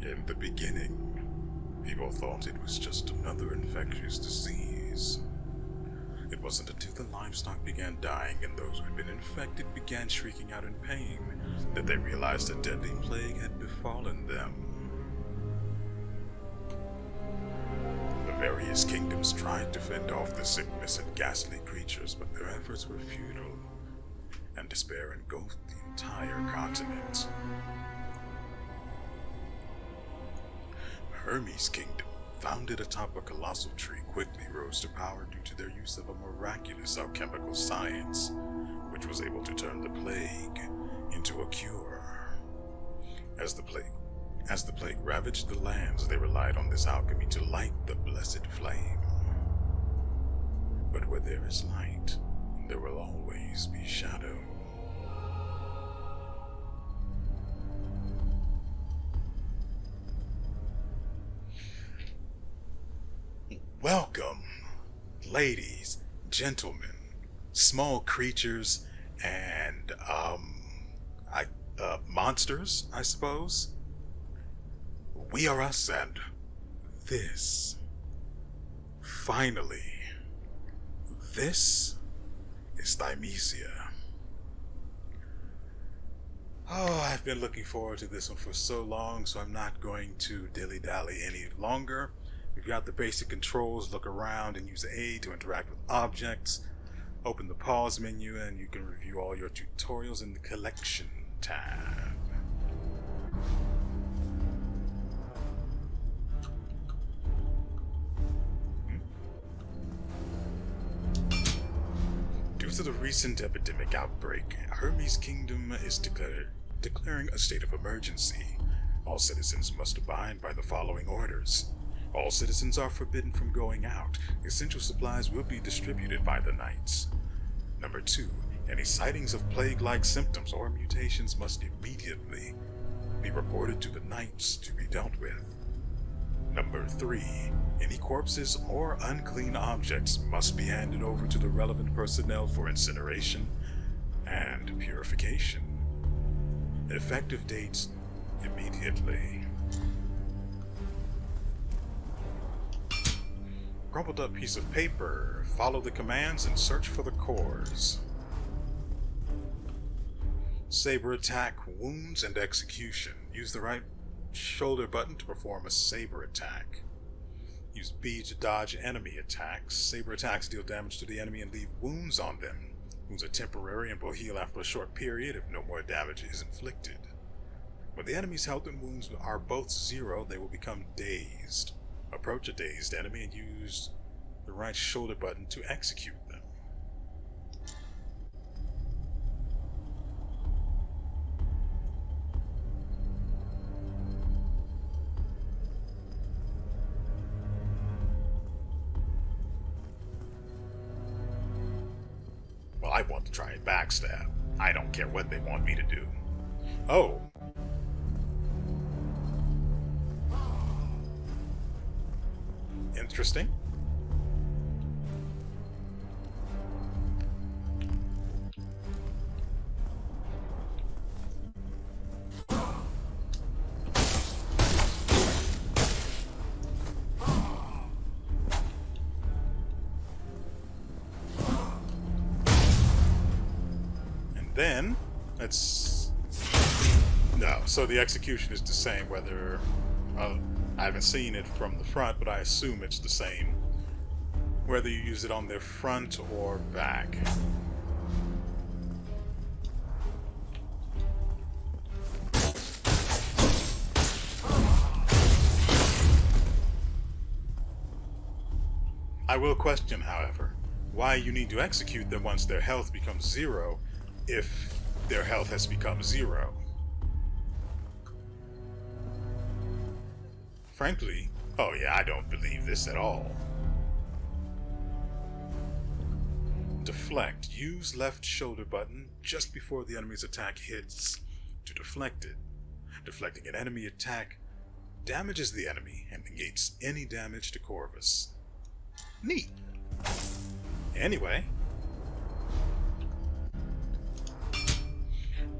In the beginning, people thought it was just another infectious disease. It wasn't until the livestock began dying and those who had been infected began shrieking out in pain that they realized a deadly plague had befallen them. The various kingdoms tried to fend off the sickness and ghastly creatures, but their efforts were futile, and despair engulfed the entire continent. Hermes' kingdom, founded atop a colossal tree, quickly rose to power due to their use of a miraculous alchemical science, which was able to turn the plague into a cure. As the plague ravaged the lands, they relied on this alchemy to light the blessed flame. But where there is light, there will always be shadow. Welcome, ladies, gentlemen, small creatures, and, monsters, I suppose. WeArEuS, and this. Finally, this is Thymesia. Oh, I've been looking forward to this one for so long, so I'm not going to dilly-dally any longer. You've got the basic controls. Look around and use A to interact with objects. Open the pause menu and you can review all your tutorials in the collection tab. Due to the recent epidemic outbreak, Hermes' kingdom is declaring a state of emergency. All citizens must abide by the following orders. All citizens are forbidden from going out. Essential supplies will be distributed by the knights. Number 2, any sightings of plague-like symptoms or mutations must immediately be reported to the knights to be dealt with. Number 3, any corpses or unclean objects must be handed over to the relevant personnel for incineration and purification. Effective dates immediately. Crumpled up piece of paper. Follow the commands and search for the cores. Saber attack, wounds, and execution. Use the right shoulder button to perform a saber attack. Use B to dodge enemy attacks. Saber attacks deal damage to the enemy and leave wounds on them. Wounds are temporary and will heal after a short period if no more damage is inflicted. When the enemy's health and wounds are both 0, they will become dazed. Approach a dazed enemy and use the right shoulder button to execute them. Well, I want to try and backstab. I don't care what they want me to do. Oh! Interesting. And then, no, so the execution is the same whether, I haven't seen it from the front, but I assume it's the same, whether you use it on their front or back. I will question, however, why you need to execute them once their health becomes 0, if their health has become 0. Frankly, oh yeah, I don't believe this at all. Deflect. Use left shoulder button just before the enemy's attack hits to deflect it. Deflecting an enemy attack damages the enemy and negates any damage to Corvus. Neat. Anyway,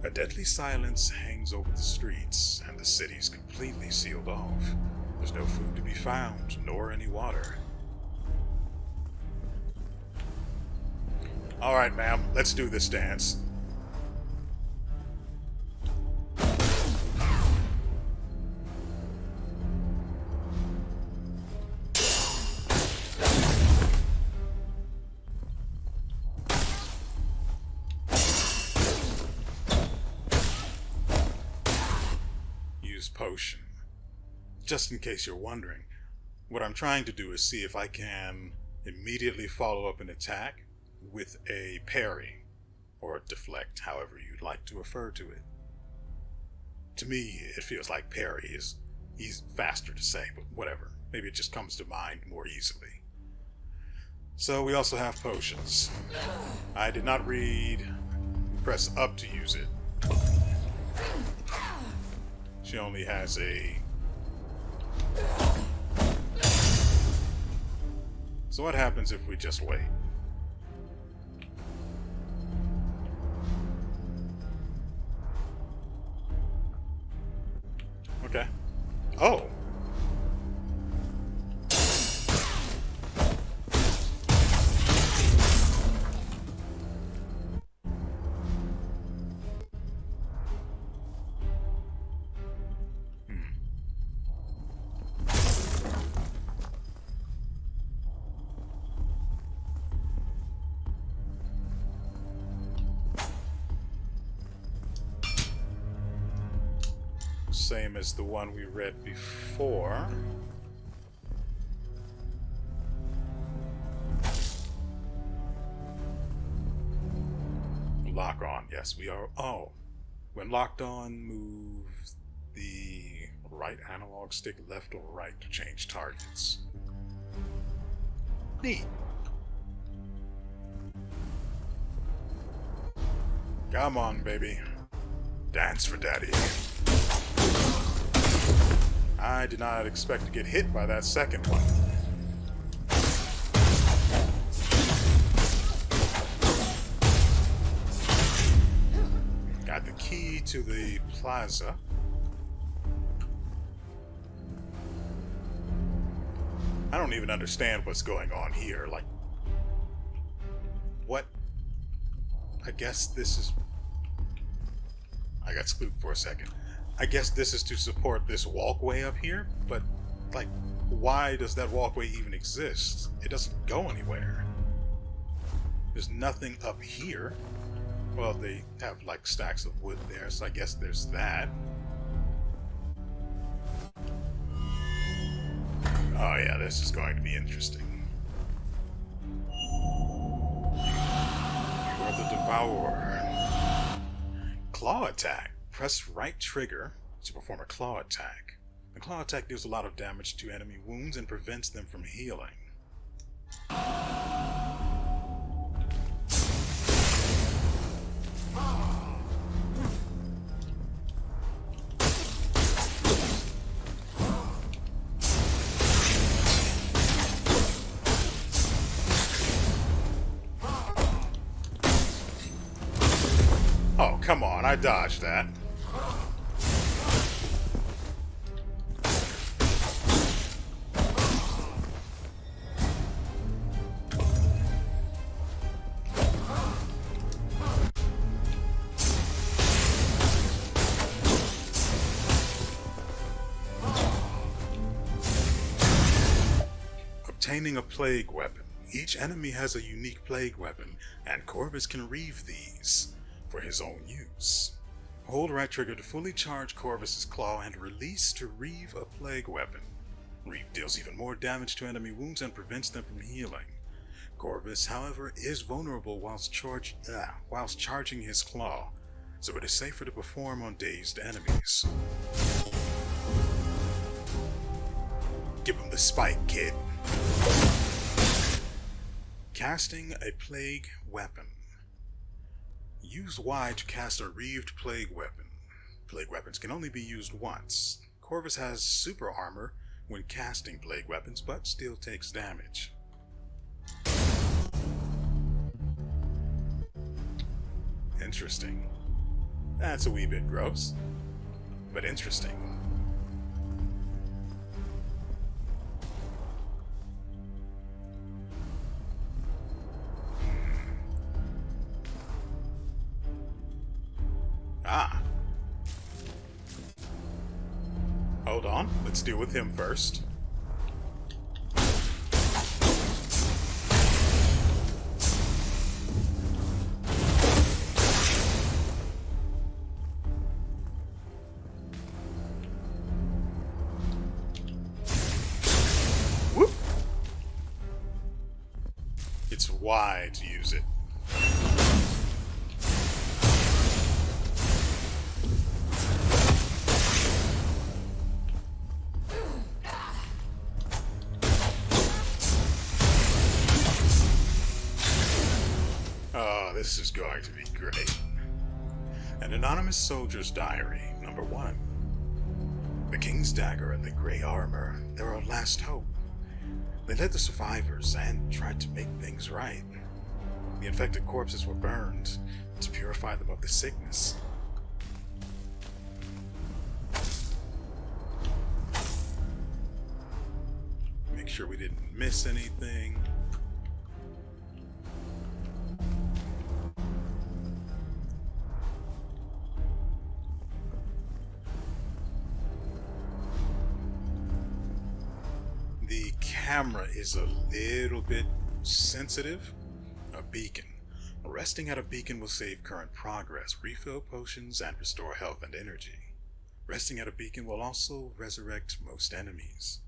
a deadly silence hangs over the streets and the city's completely sealed off. There's no food to be found, nor any water. Alright, ma'am, let's do this dance. Use potion. Just in case you're wondering, what I'm trying to do is see if I can immediately follow up an attack with a parry, or deflect, however you'd like to refer to it. To me, it feels like parry is faster to say, but whatever. Maybe it just comes to mind more easily. So we also have potions. I did not read press up to use it. She only has a... So what happens if we just wait? Okay. Oh! Same as the one we read before. Lock on, yes, we are. Oh, when locked on, move the right analog stick left or right to change targets. Neat. Come on, baby. Dance for daddy. I did not expect to get hit by that second one. Got the key to the plaza. I don't even understand what's going on here. Like, what? I guess this is... I got spooked for a second. I guess this is to support this walkway up here, but, like, why does that walkway even exist? It doesn't go anywhere. There's nothing up here. Well, they have, like, stacks of wood there, so I guess there's that. Oh yeah, this is going to be interesting. You are the Devourer. Claw attack. Press right trigger to perform a claw attack. The claw attack deals a lot of damage to enemy wounds and prevents them from healing. Oh, come on, I dodged that. Obtaining a plague weapon. Each enemy has a unique plague weapon, and Corvus can reave these for his own use. Hold right trigger to fully charge Corvus's claw and release to reave a plague weapon. Reave deals even more damage to enemy wounds and prevents them from healing. Corvus, however, is vulnerable whilst charging his claw, so it is safer to perform on dazed enemies. Give him the spike, kid. Casting a plague weapon. Use Y to cast a reaved plague weapon. Plague weapons can only be used once. Corvus has super armor when casting plague weapons, but still takes damage. Interesting. That's a wee bit gross. but interesting. Ah. Hold on, let's deal with him first. Whoop! It's Y to use it. This is going to be great. An anonymous soldier's diary, number 1. The King's Dagger and the Grey Armor, they're our last hope. They led the survivors and tried to make things right. The infected corpses were burned to purify them of the sickness. Make sure we didn't miss anything. The camera is a little bit sensitive. A beacon. Resting at a beacon will save current progress, refill potions, and restore health and energy. Resting at a beacon will also resurrect most enemies.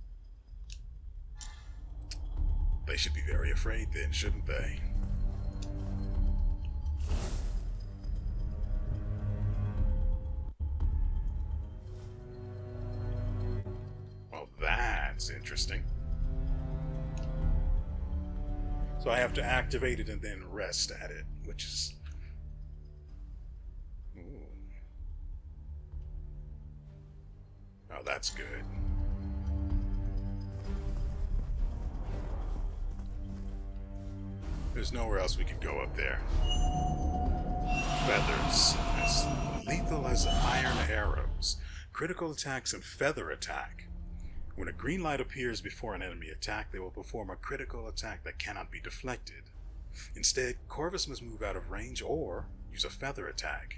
They should be very afraid then, shouldn't they? Well, that's interesting. So I have to activate it and then rest at it, which is... Ooh. Oh, that's good. There's nowhere else we could go up there. Feathers. As lethal as iron arrows. Critical attacks and feather attack. When a green light appears before an enemy attack, they will perform a critical attack that cannot be deflected. Instead, Corvus must move out of range or use a feather attack.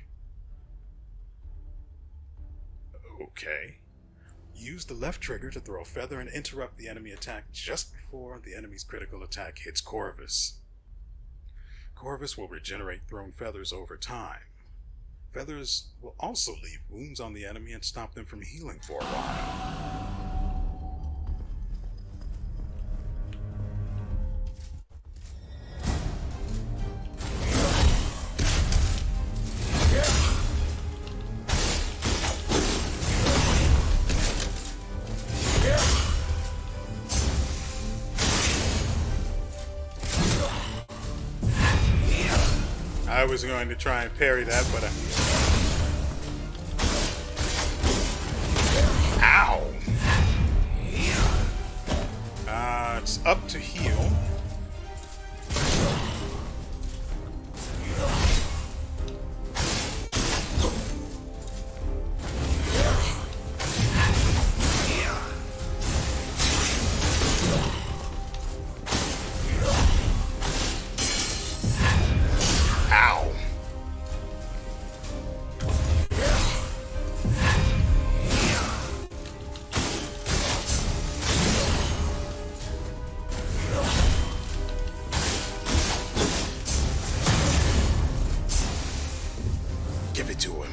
Okay. Use the left trigger to throw a feather and interrupt the enemy attack just before the enemy's critical attack hits Corvus. Corvus will regenerate thrown feathers over time. Feathers will also leave wounds on the enemy and stop them from healing for a while. I was going to try and parry that, but Ow! It's up to heal. Give it to him.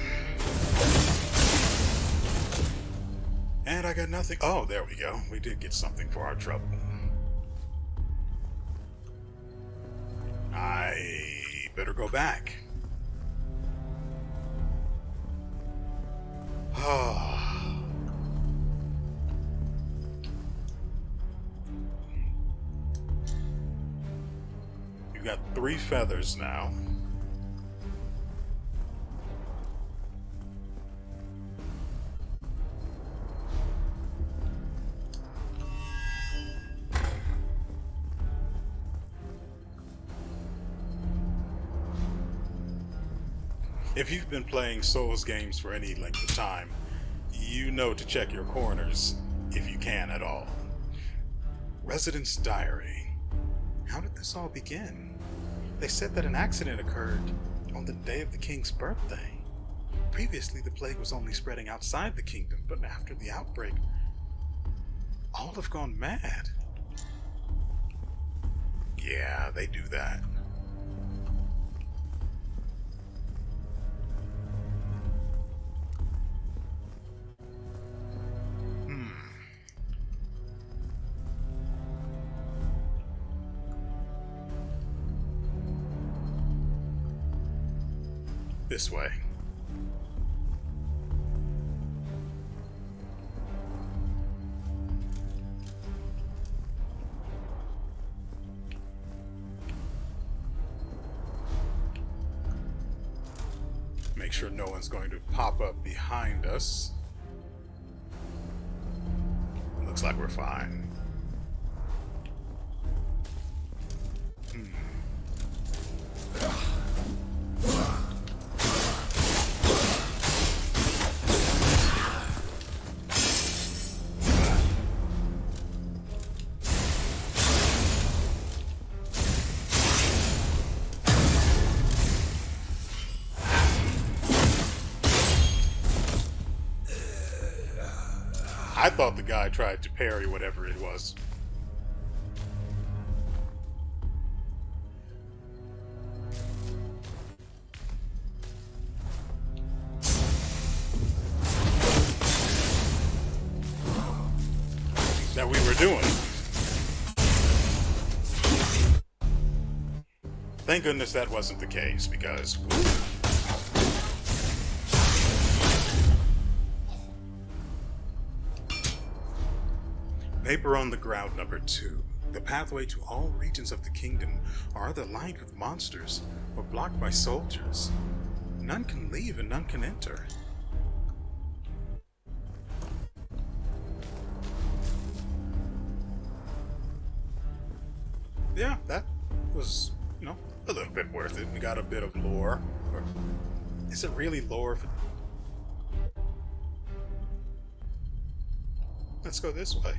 And I got nothing. Oh, there we go. We did get something for our trouble. I better go back. You got 3 feathers now. If you've been playing Souls games for any length of time, you know to check your corners, if you can at all. Residence Diary. How did this all begin? They said that an accident occurred on the day of the king's birthday. Previously, the plague was only spreading outside the kingdom, but after the outbreak, all have gone mad. Yeah, they do that. This way. Make sure no one's going to pop up behind us. Looks like we're fine. I thought the guy tried to parry whatever it was. That we were doing. Thank goodness that wasn't the case, because paper on the ground number 2. The pathway to all regions of the kingdom are either lined with monsters or blocked by soldiers. None can leave and none can enter. Yeah, that was, a little bit worth it. We got a bit of lore. Or is it really lore? Let's go this way.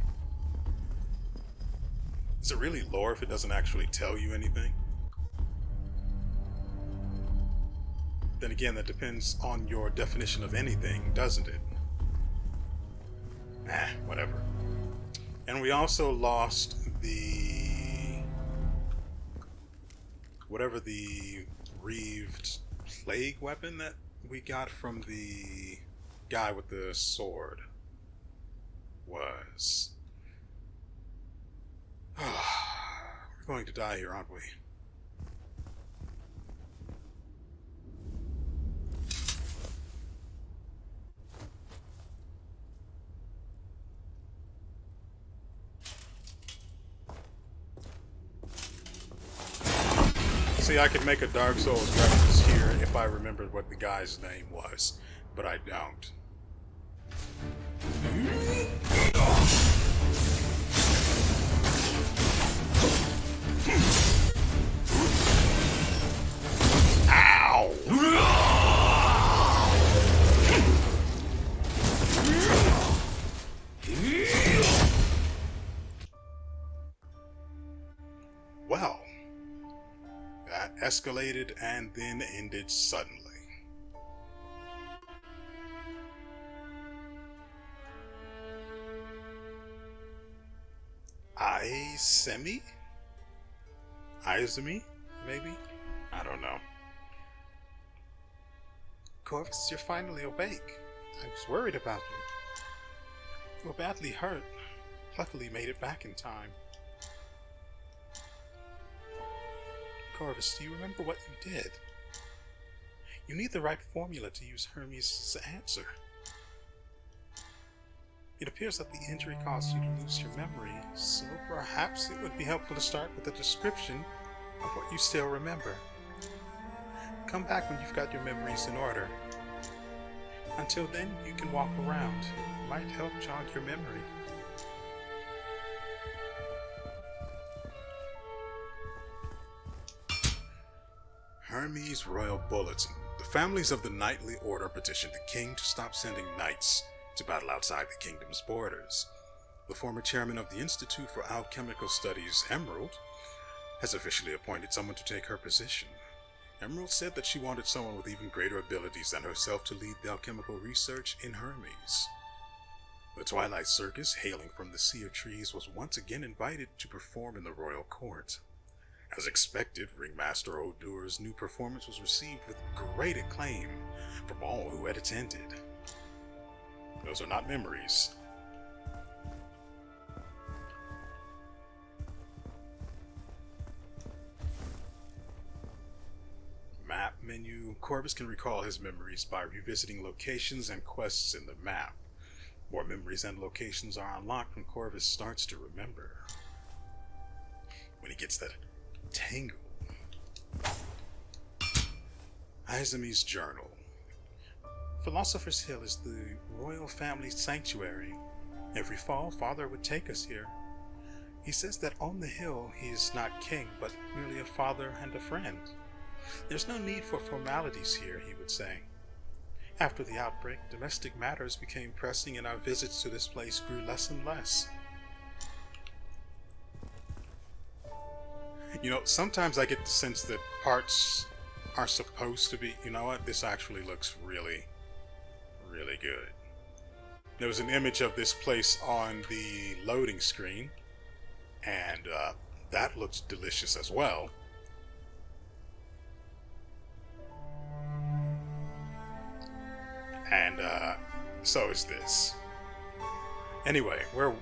Is it really lore if it doesn't actually tell you anything? Then again, that depends on your definition of anything, doesn't it? Whatever. And we also lost whatever the reeved plague weapon that we got from the guy with the sword was. We're going to die here, aren't we? See, I could make a Dark Souls reference here if I remembered what the guy's name was, but I don't. Ow! Well, that escalated and then ended suddenly. Izumi? Maybe? I don't know. Corvus, you're finally awake. I was worried about you. You were badly hurt. Luckily, you made it back in time. Corvus, do you remember what you did? You need the right formula to use Hermes' answer. It appears that the injury caused you to lose your memory, so perhaps it would be helpful to start with a description of what you still remember. Come back when you've got your memories in order. Until then, you can walk around. It might help jog your memory. Hermes Royal Bulletin. The families of the Knightly Order petitioned the king to stop sending knights to battle outside the kingdom's borders. The former chairman of the Institute for Alchemical Studies, Emerald, has officially appointed someone to take her position. Emerald said that she wanted someone with even greater abilities than herself to lead the alchemical research in Hermes. The Twilight Circus, hailing from the Sea of Trees, was once again invited to perform in the royal court. As expected, Ringmaster Odur's new performance was received with great acclaim from all who had attended. Those are not memories. Map menu. Corvus can recall his memories by revisiting locations and quests in the map. More memories and locations are unlocked when Corvus starts to remember. When he gets that tangle. Izami's journal. Philosopher's Hill is the royal family's sanctuary. Every fall, Father would take us here. He says that on the hill he is not king, but merely a father and a friend. There's no need for formalities here, he would say. After the outbreak, domestic matters became pressing and our visits to this place grew less and less. You know, sometimes I get the sense that parts are supposed to be, you know what, this actually looks really, really good. There was an image of this place on the loading screen, and that looks delicious as well. And so is this. Anyway, what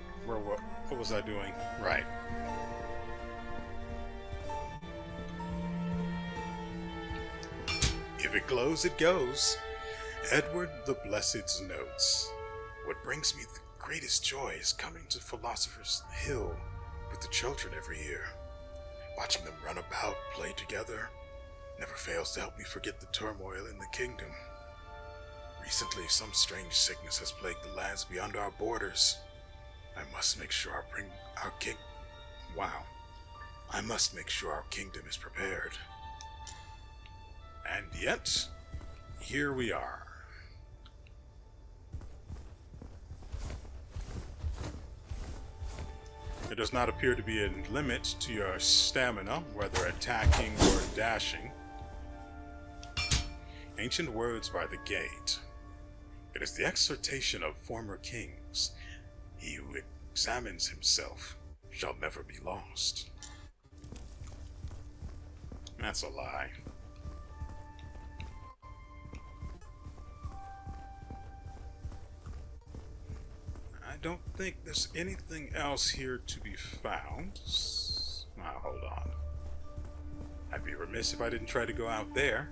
was I doing? Right. If it glows, it goes. Edward the Blessed's notes. What brings me the greatest joy is coming to Philosopher's Hill with the children every year. Watching them run about, play together, never fails to help me forget the turmoil in the kingdom. Recently, some strange sickness has plagued the lands beyond our borders. I must make sure our kingdom is prepared. And yet, here we are. There does not appear to be a limit to your stamina, whether attacking or dashing. Ancient words by the gate. It is the exhortation of former kings. He who examines himself shall never be lost. That's a lie. I don't think there's anything else here to be found. Now, hold on. I'd be remiss if I didn't try to go out there.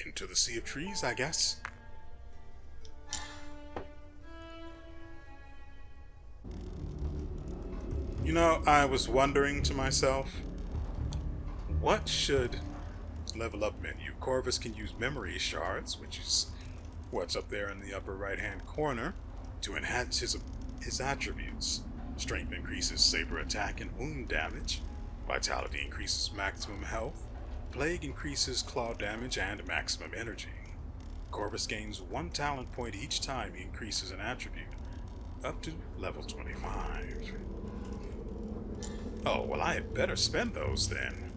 Into the Sea of Trees, I guess. You know, I was wondering to myself, what should level up menu? Corvus can use memory shards, which is what's up there in the upper right hand corner, to enhance his attributes. Strength increases saber attack and wound damage. Vitality increases maximum health. Plague increases claw damage and maximum energy. Corvus gains 1 talent point each time he increases an attribute, up to level 25. Oh, well, I had better spend those then.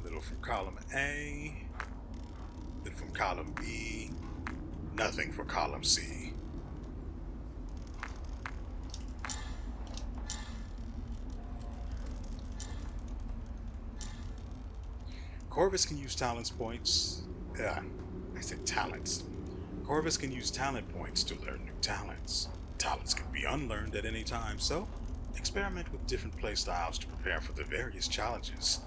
Little from column A, little from column B, nothing for column C. Corvus can use talents points. I said talents. Corvus can use talent points to learn new talents. Talents can be unlearned at any time, so experiment with different playstyles to prepare for the various challenges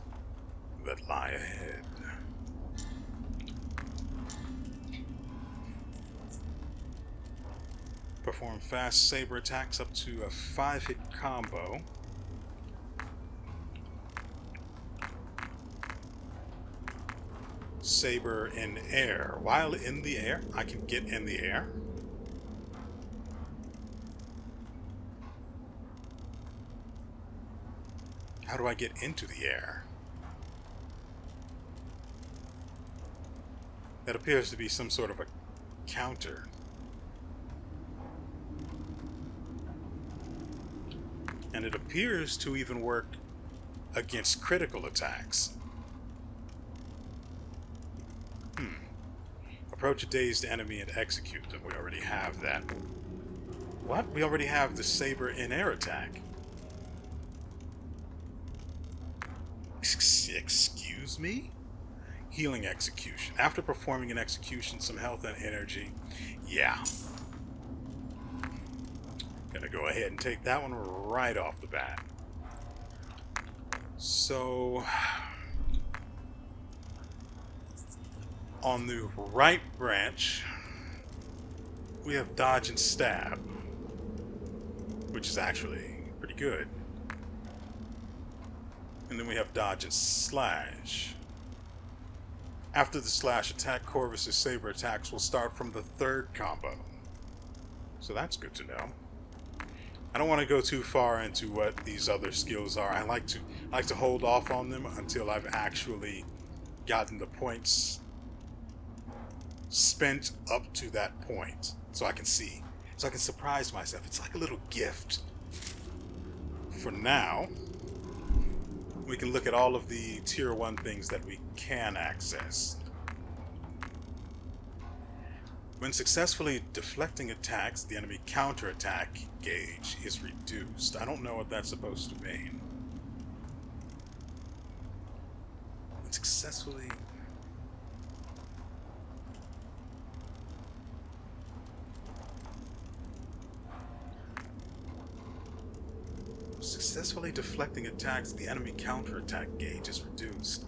that lie ahead. Perform fast saber attacks up to a 5-hit combo. saber in air. While in the air, I can get in the air. How do I get into the air? That appears to be some sort of a counter. And it appears to even work against critical attacks. Approach a dazed enemy and execute them. We already have that. What? We already have the saber in air attack. Excuse me? Healing execution. After performing an execution, some health and energy. Yeah. Gonna go ahead and take that one right off the bat. So, on the right branch, we have dodge and stab, which is actually pretty good. And then we have dodge and slash. After the slash attack, Corvus' saber attacks will start from the third combo. So that's good to know. I don't want to go too far into what these other skills are. I like to hold off on them until I've actually gotten the points spent up to that point, so I can see, so I can surprise myself. It's like a little gift. For now, we can look at all of the tier 1 things that we can access. When successfully deflecting attacks, the enemy counterattack gauge is reduced. I don't know what that's supposed to mean. When successfully... Successfully deflecting attacks, the enemy counterattack gauge is reduced.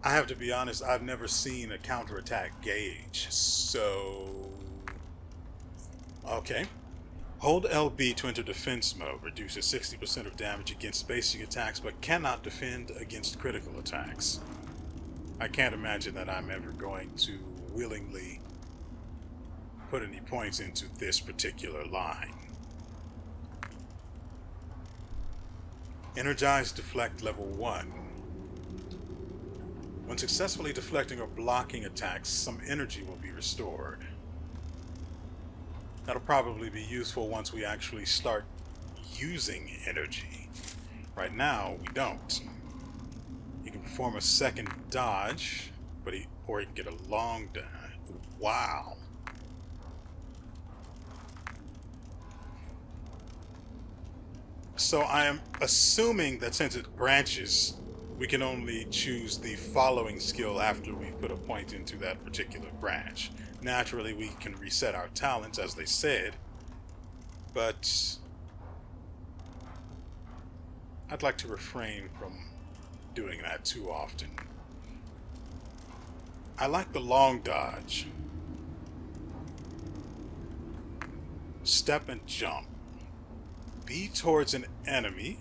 I have to be honest, I've never seen a counterattack gauge, so... Okay. Hold LB to enter defense mode. Reduces 60% of damage against basic attacks, but cannot defend against critical attacks. I can't imagine that I'm ever going to willingly put any points into this particular line. Energize Deflect Level 1. When successfully deflecting or blocking attacks, some energy will be restored. That'll probably be useful once we actually start using energy. Right now, we don't. You can perform a second dodge, or you can get a long dodge. Wow. So I am assuming that since it branches, we can only choose the following skill after we've put a point into that particular branch. Naturally, we can reset our talents, as they said, but I'd like to refrain from doing that too often. I like the long dodge. Step and jump. Be towards an enemy.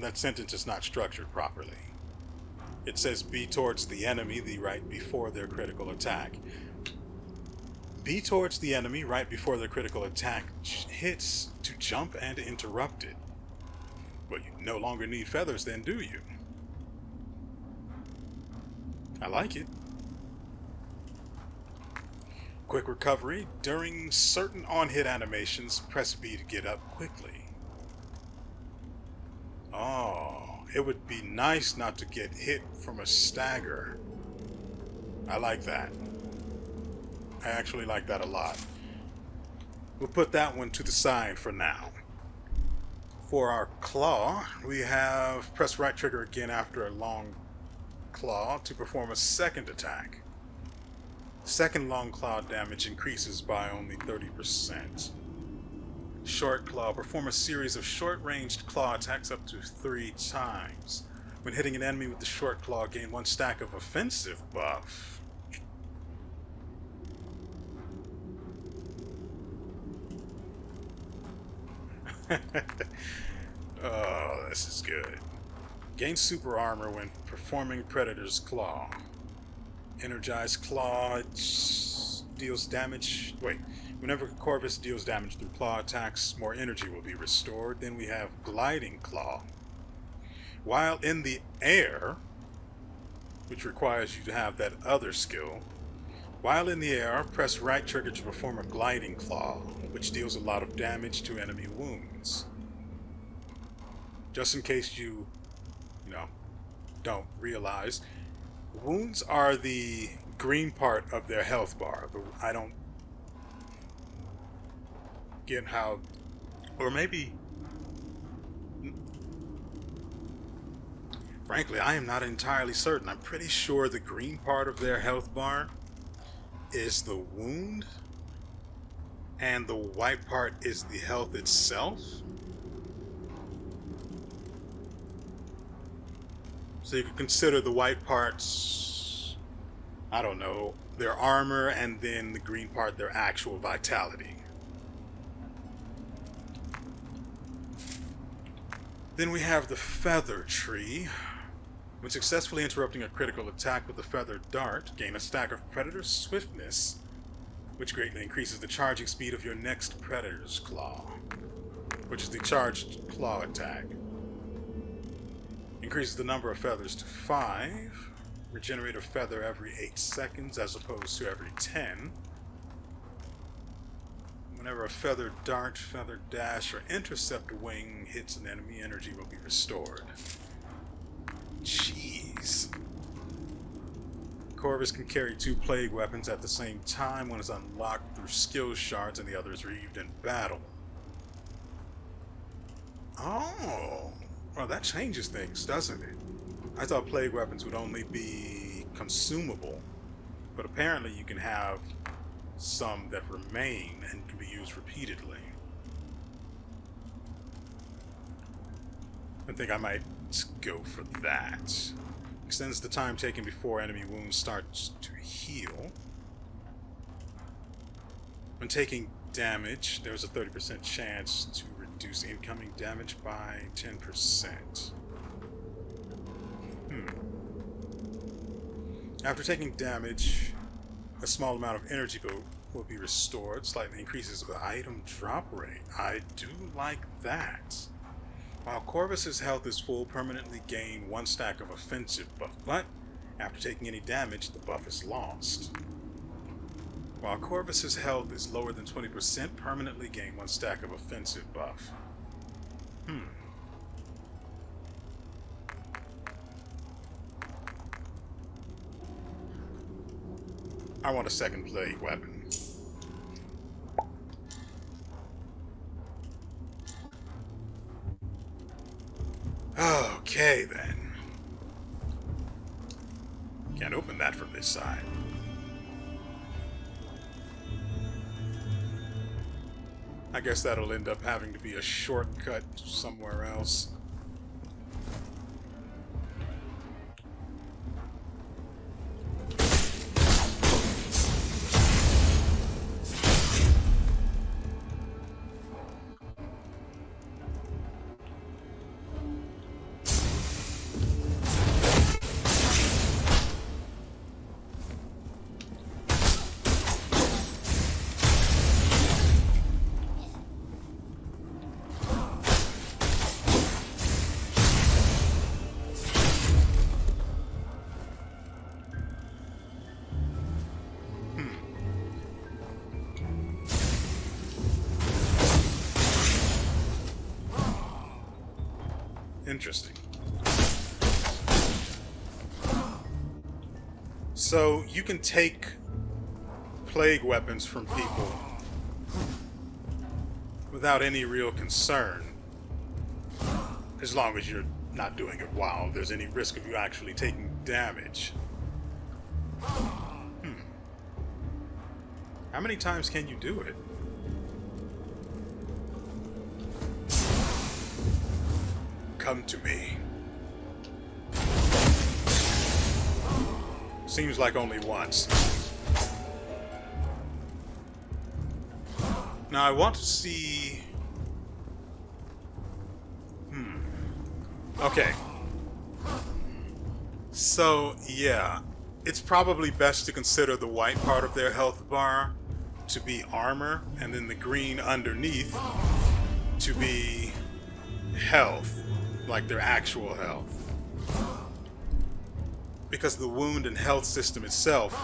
That sentence is not structured properly. It says be towards the enemy right before their critical attack. Be towards the enemy right before their critical attack hits to jump and interrupt it. Well, you no longer need feathers then, do you? I like it. Quick recovery. During certain on-hit animations, press B to get up quickly. Oh, it would be nice not to get hit from a stagger. I like that. I actually like that a lot. We'll put that one to the side for now. For our claw, we have press right trigger again after a long claw to perform a second attack. Second long claw damage increases by only 30%. Short claw. Perform a series of short-ranged claw attacks up to 3 times. When hitting an enemy with the short claw, gain 1 stack of offensive buff. Oh, this is good. Gain super armor when performing Predator's Claw. Energized Claw deals damage. Wait. Whenever Corvus deals damage through claw attacks, more energy will be restored. Then we have Gliding Claw. While in the air, which requires you to have that other skill, while in the air, press right trigger to perform a Gliding Claw, which deals a lot of damage to enemy wounds. Just in case you don't realize, wounds are the green part of their health bar. I don't get how, or maybe, frankly, I am not entirely certain. I'm pretty sure the green part of their health bar is the wound, and the white part is the health itself. So you could consider the white parts, I don't know, their armor, and then the green part their actual vitality. Then we have the Feather Tree. When successfully interrupting a critical attack with the Feather Dart, gain a stack of Predator Swiftness, which greatly increases the charging speed of your next Predator's Claw, which is the charged claw attack. Increases the number of feathers to 5. Regenerate a feather every 8 seconds as opposed to every 10. Whenever a Feather Dart, Feather Dash, or Intercept Wing hits an enemy, energy will be restored. Jeez. Corvus can carry 2 plague weapons at the same time. One is unlocked through skill shards and the other is retrieved in battle. Oh, well, that changes things, doesn't it? I thought plague weapons would only be consumable, but apparently you can have some that remain and can be used repeatedly. I think I might go for that. Extends the time taken before enemy wounds start to heal. When taking damage, there's a 30% chance to reduce incoming damage by 10%. After taking damage, a small amount of energy will be restored, slightly increases the item drop rate. I do like that. While Corvus's health is full, permanently gain 1 stack of offensive buff, but after taking any damage, the buff is lost. While Corvus's health is lower than 20%, permanently gain 1 stack of offensive buff. I want a second plague weapon. Okay, then. Can't open that from this side. I guess that'll end up having to be a shortcut somewhere else. Interesting. So you can take plague weapons from people without any real concern, as long as you're not doing it while there's any risk of you actually taking damage. How many times can you do it? Come to me. Seems like only once. Now I want to see... Okay. So, yeah, it's probably best to consider the white part of their health bar to be armor, and then the green underneath to be health, like their actual health. Because the wound and health system itself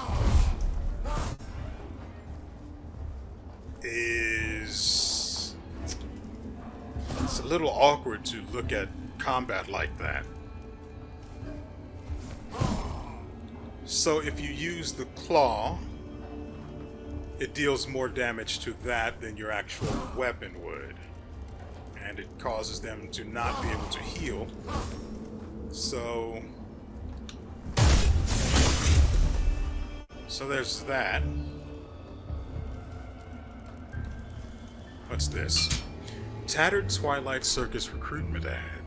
is... it's a little awkward to look at combat like that. So if you use the claw, it deals more damage to that than your actual weapon would. And it causes them to not be able to heal. So there's that. What's this? Tattered Twilight Circus recruitment ad.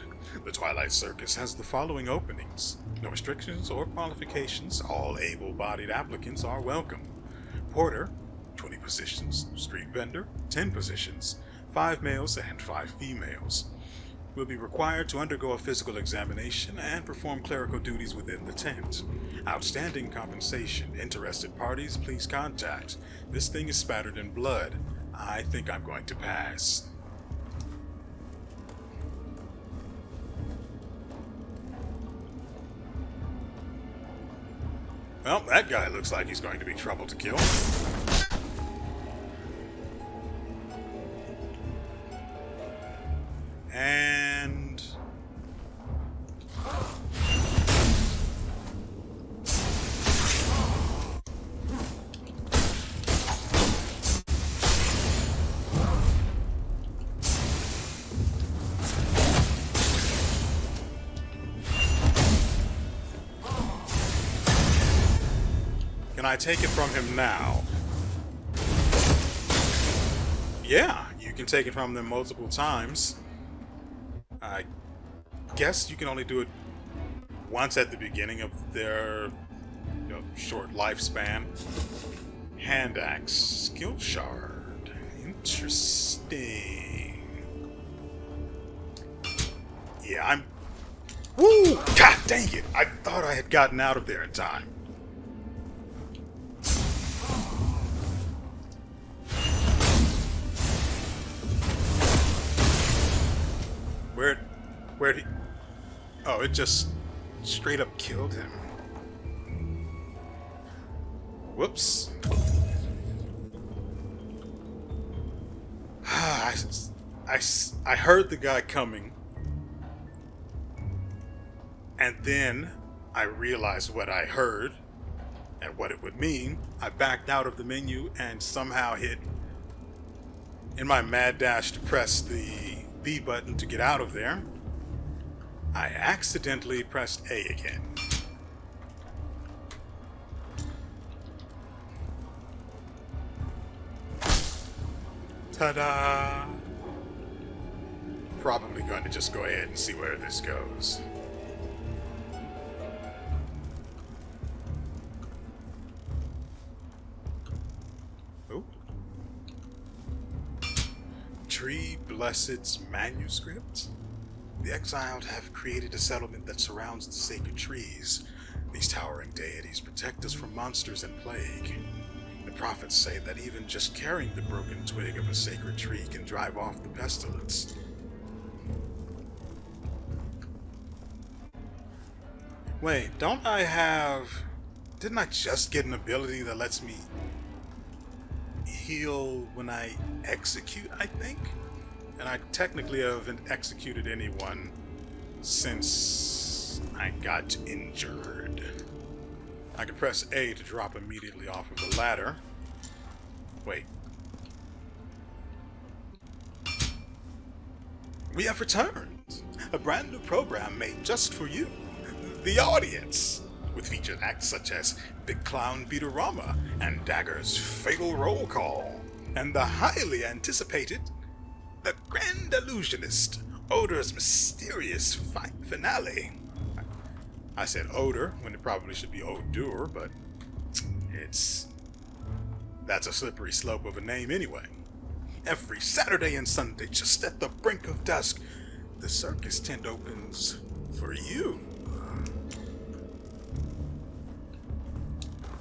The Twilight Circus has the following openings. No restrictions or qualifications. All able-bodied applicants are welcome. Porter, 20 positions. Street vendor, 10 positions. 5 males and 5 females. Will be required to undergo a physical examination and perform clerical duties within the tent. Outstanding compensation. Interested parties, please contact. This thing is spattered in blood. I think I'm going to pass. Well, that guy looks like he's going to be trouble to kill. And... can I take it from him now? Yeah, you can take it from them multiple times. I guess you can only do it once at the beginning of their short lifespan. Hand axe, skill shard. Interesting. Yeah, I'm... Woo! God dang it! I thought I had gotten out of there in time. Where'd he... Oh, it just straight up killed him. Whoops. I heard the guy coming. And then I realized what I heard and what it would mean. I backed out of the menu and somehow hit, in my mad dash to press the B button to get out of there, I accidentally pressed A again. Ta-da! Probably going to just go ahead and see where this goes. Oh. Tree Blessed's manuscript? The exiled have created a settlement that surrounds the sacred trees. These towering deities protect us from monsters and plague. The prophets say that even just carrying the broken twig of a sacred tree can drive off the pestilence. Wait, don't I have... Didn't I just get an ability that lets me heal when I execute, I think? And I technically haven't executed anyone since I got injured. I can press A to drop immediately off of the ladder. Wait. We have returned! A brand new program made just for you, the audience! With featured acts such as Big Clown Beaterama and Dagger's Fatal Roll Call, and the highly anticipated The Grand Illusionist, Odor's mysterious fight finale. I said odor when it probably should be odor, but that's a slippery slope of a name anyway. Every Saturday and Sunday, just at the brink of dusk, the circus tent opens for you.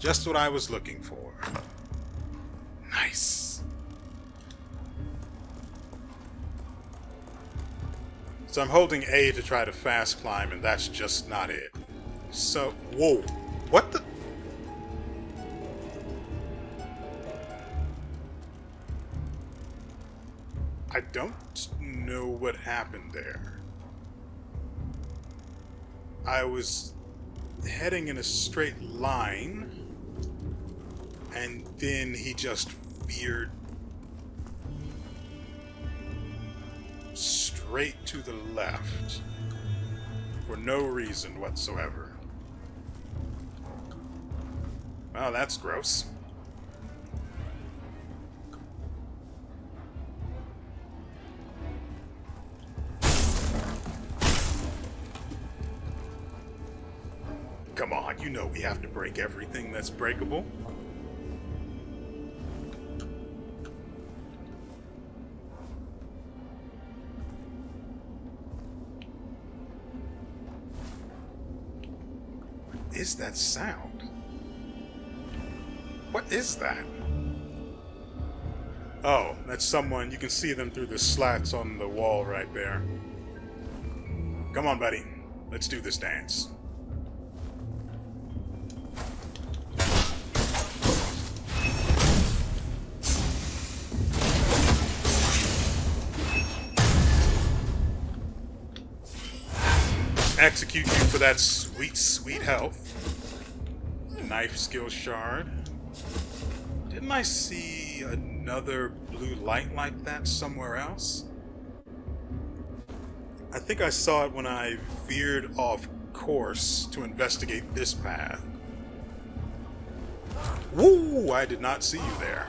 Just what I was looking for. Nice. So I'm holding A to try to fast climb, and that's just not it. So, whoa. What the? I don't know what happened there. I was heading in a straight line, and then he just veered straight to the left for no reason whatsoever. Well, that's gross. Come on, you know we have to break everything that's breakable. What is that sound? What is that? Oh, that's someone. You can see them through the slats on the wall right there. Come on, buddy. Let's do this dance. Execute you for that sweet, sweet health. Knife skill shard. Didn't I see another blue light like that somewhere else? I think I saw it when I veered off course to investigate this path. Woo! I did not see you there.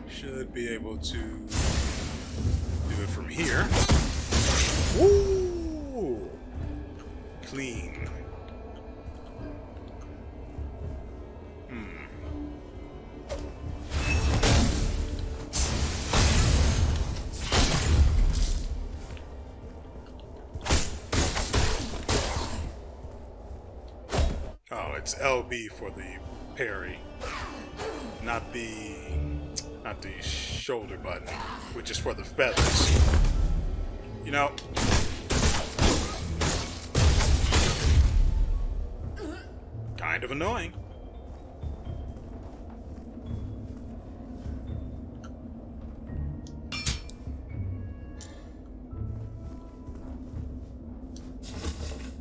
Should be able to do it from here. Woo! Clean. Oh, it's LB for the parry, not the shoulder button, which is for the feathers. You know, kind of annoying.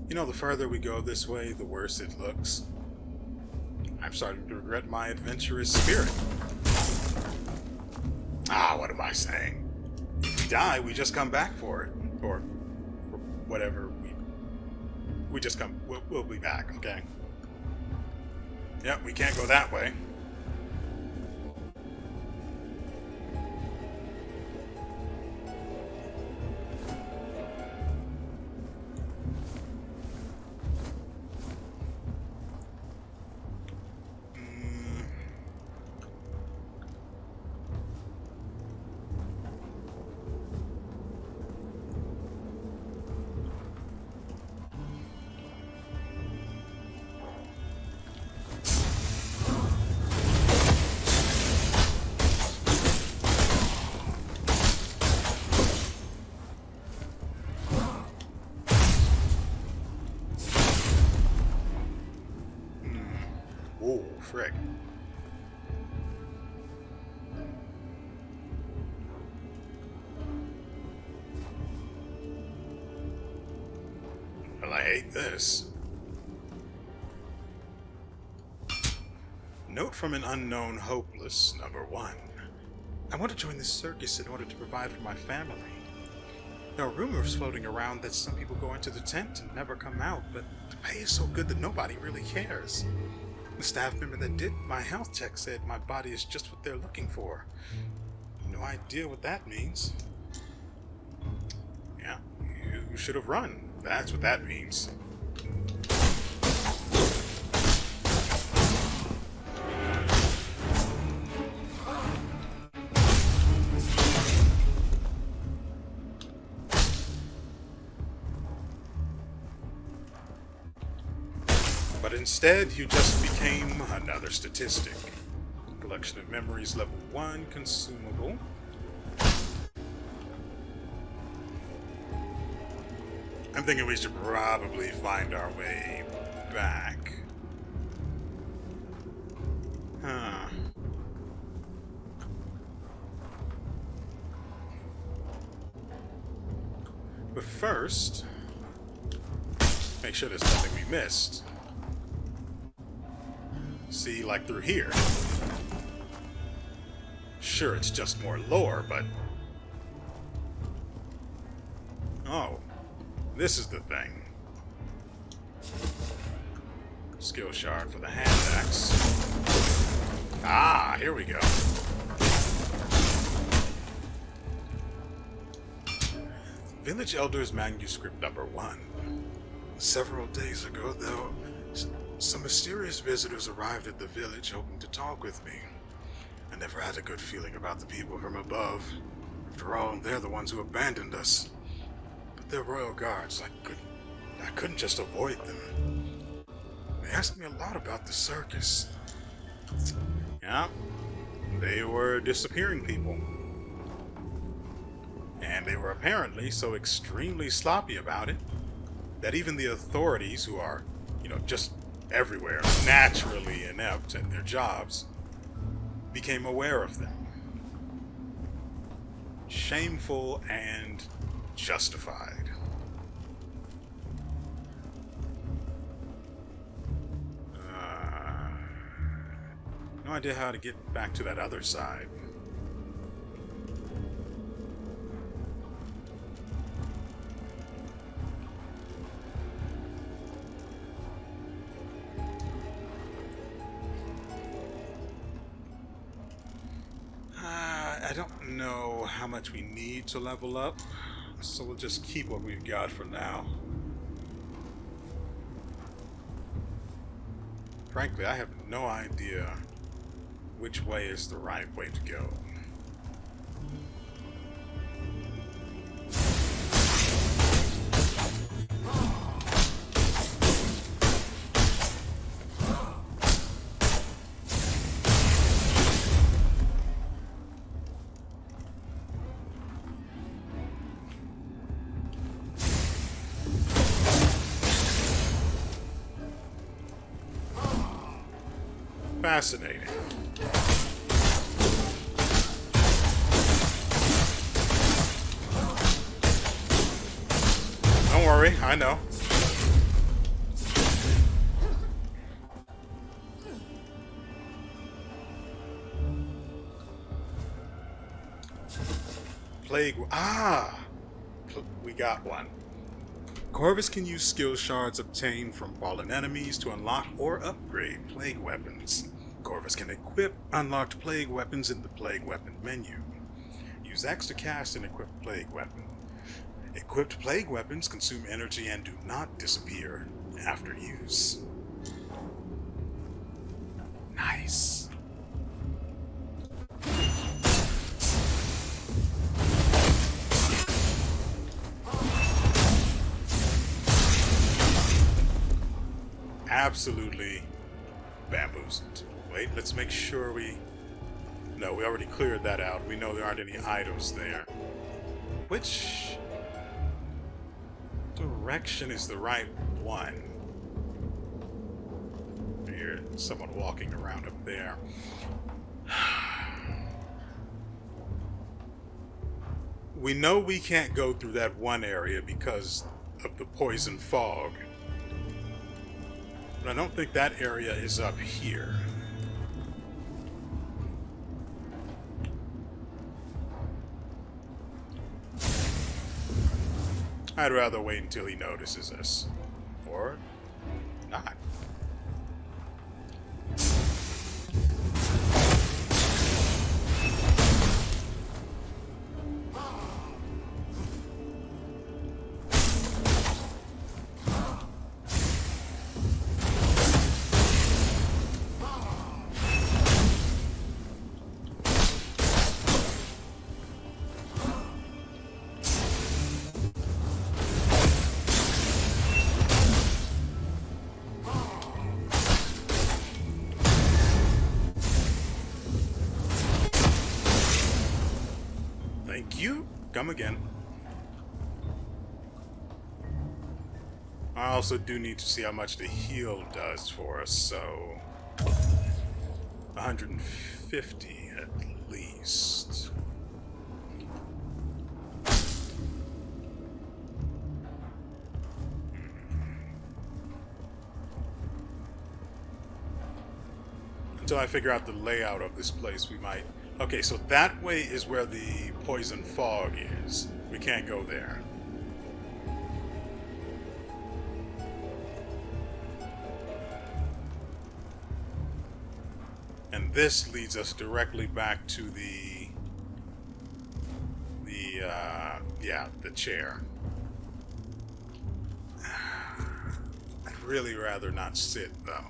You know, the further we go this way, the worse it looks. I'm starting to regret my adventurous spirit. Ah, what am I saying? If we die, we just come back for it. Or whatever. We just come. We'll be back, okay? Yep, we can't go that way. Oh, frick. Well, I hate this. Note from an unknown hopeless, number 1. I want to join this circus in order to provide for my family. There are rumors floating around that some people go into the tent and never come out, but the pay is so good that nobody really cares. The staff member that did my health check said my body is just what they're looking for. No idea what that means. Yeah, you should have run. That's what that means. But instead, you just became another statistic. Collection of memories level 1 consumable. I'm thinking we should probably find our way back. Huh. But first, make sure there's nothing we missed. See, like through here. Sure, it's just more lore, but... Oh. This is the thing. Skill shard for the hand axe. Ah, here we go. Village Elders Manuscript number 1. Several days ago, though, some mysterious visitors arrived at the village hoping to talk with me. I never had a good feeling about the people from above. After all, they're the ones who abandoned us. But they're royal guards. I couldn't just avoid them. They asked me a lot about the circus. Yeah, they were disappearing people. And they were apparently so extremely sloppy about it that even the authorities, who are, just everywhere, naturally inept at their jobs, became aware of them. Shameful and justified. No idea how to get back to that other side. I don't know how much we need to level up, so we'll just keep what we've got for now. Frankly, I have no idea which way is the right way to go. Fascinating. Don't worry, I know. Plague. We got one. Corvus can use skill shards obtained from fallen enemies to unlock or upgrade plague weapons. Corvus can equip unlocked plague weapons in the plague weapon menu. Use X to cast and equip plague weapon. Equipped plague weapons consume energy and do not disappear after use. Nice. Absolutely bamboozled. Wait, let's make sure we... No, we already cleared that out. We know there aren't any items there. Which direction is the right one? I hear someone walking around up there. We know we can't go through that one area because of the poison fog. But I don't think that area is up here. I'd rather wait until he notices us. Or not. Thank you. Come again. I also do need to see how much the heal does for us, so 150 at least. Until I figure out the layout of this place, we might... Okay, so that way is where the poison fog is. We can't go there. And this leads us directly back to the chair. I'd really rather not sit, though.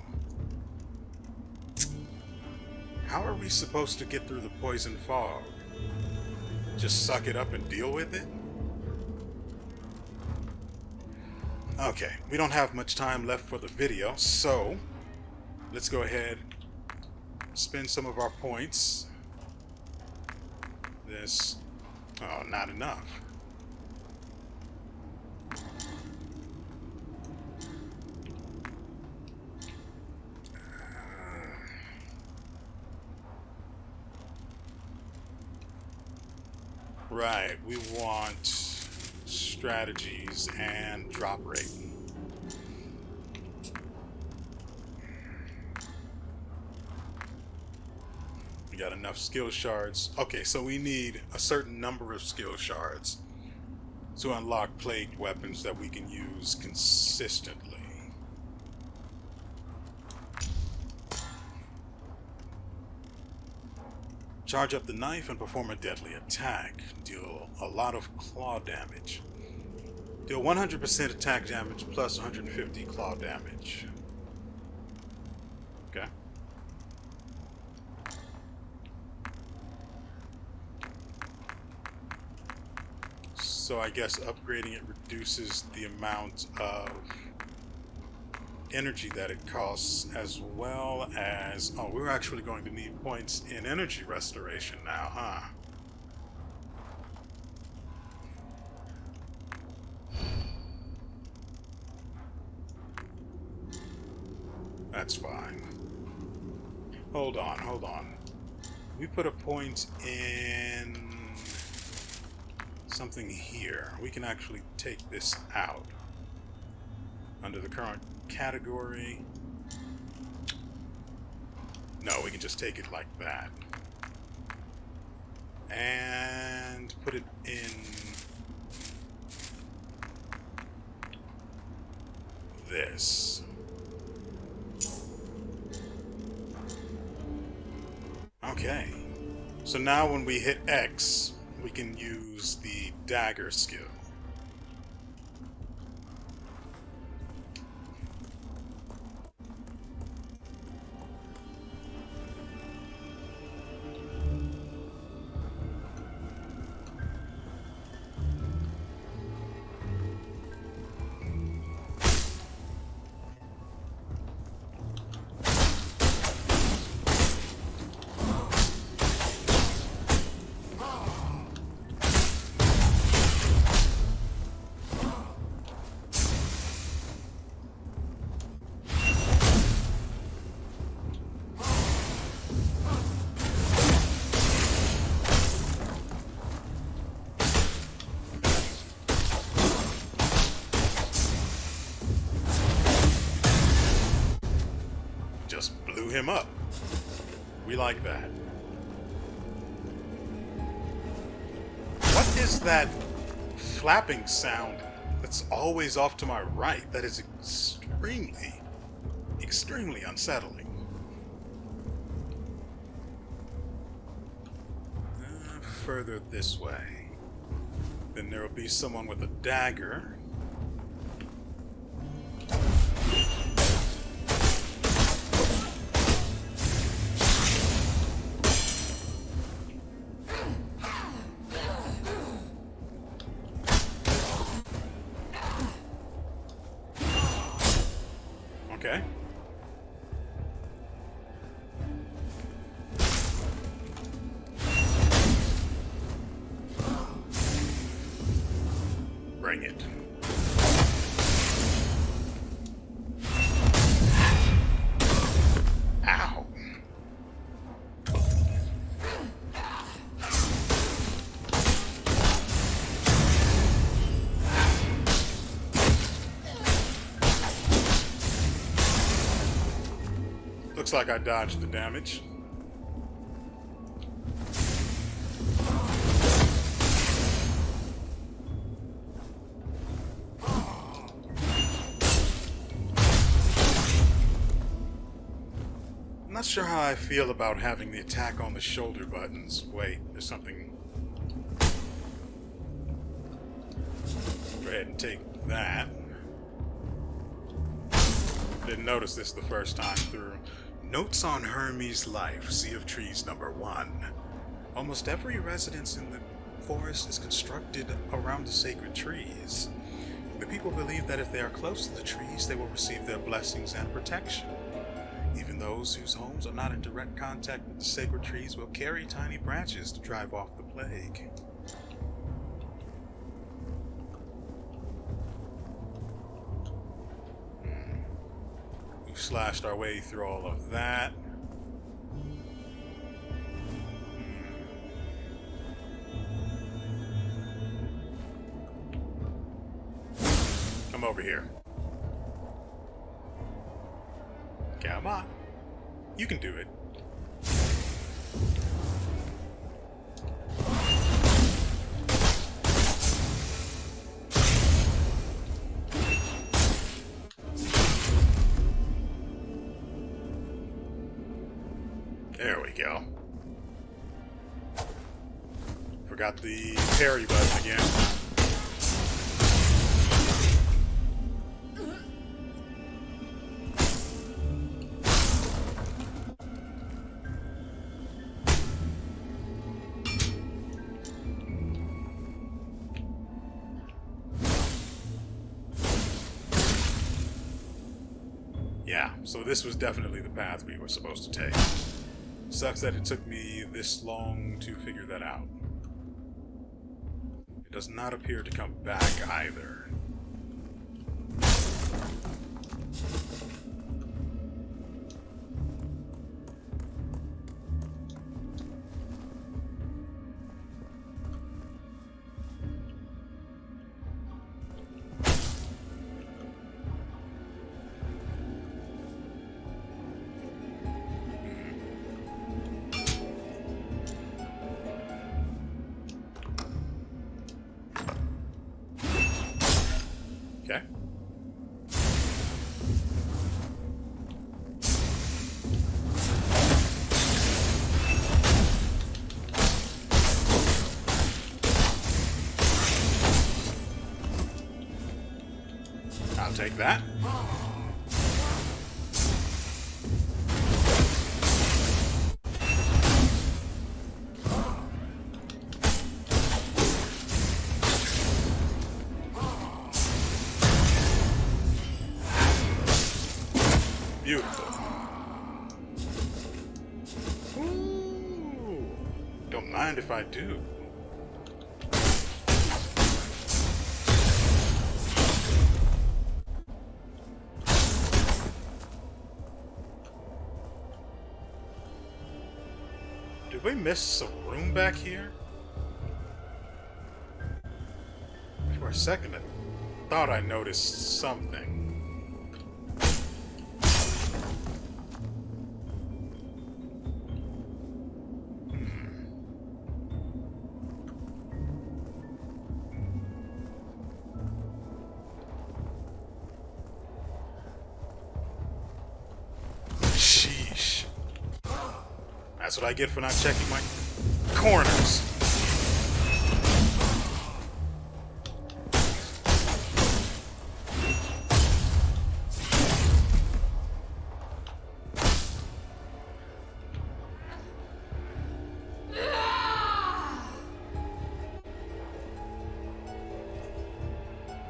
How are we supposed to get through the poison fog? Just suck it up and deal with it? Okay, we don't have much time left for the video, so let's go ahead, spend some of our points. This... oh, not enough. Right, we want strategies and drop rate. We got enough skill shards. Okay, so we need a certain number of skill shards to unlock plagued weapons that we can use consistently. Charge up the knife and perform a deadly attack. Deal a lot of claw damage. Deal 100% attack damage plus 150 claw damage. Okay. So I guess upgrading it reduces the amount of energy that it costs, as well as... oh, we're actually going to need points in energy restoration now, huh? That's fine. Hold on. We put a point in something here. We can actually take this out under the current category. No, we can just take it like that and put it in this. Okay, so now when we hit X, we can use the dagger skill. Him up. We like that. What is that flapping sound that's always off to my right. That is extremely unsettling. Further this way. Then there will be someone with a dagger. Okay. Bring it. Ow. Looks like I dodged the damage. I'm not sure how I feel about having the attack on the shoulder buttons. Wait, there's something. Go ahead and take that. Didn't notice this the first time through. Notes on Hermes' life, Sea of Trees number 1. Almost every residence in the forest is constructed around the sacred trees. The people believe that if they are close to the trees, they will receive their blessings and protection. Even those whose homes are not in direct contact with the sacred trees will carry tiny branches to drive off the plague. We've slashed our way through all of that. Come over here. Come on. You can do it. There we go. Forgot the parry button again. Yeah, so this was definitely the path we were supposed to take. Sucks that it took me this long to figure that out. It does not appear to come back either. Okay. I'll take that. Beautiful. Ooh, don't mind if I do. Did we miss a room back here? For a second, I thought I noticed something. That's what I get for not checking my corners.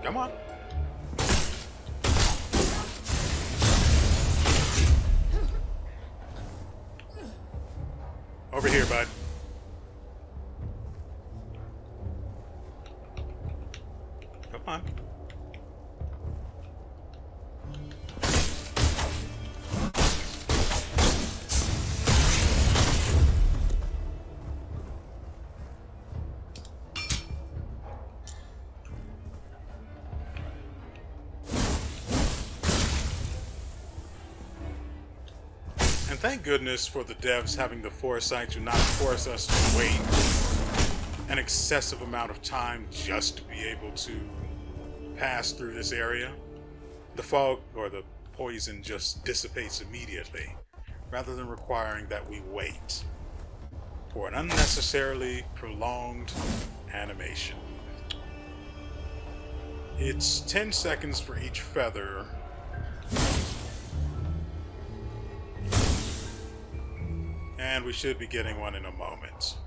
Come on. Over here, bud. Come on. And thank goodness for the devs having the foresight to not force us to wait an excessive amount of time just to be able to pass through this area. The fog or the poison just dissipates immediately, rather than requiring that we wait for an unnecessarily prolonged animation. It's 10 seconds for each feather. And we should be getting one in a moment.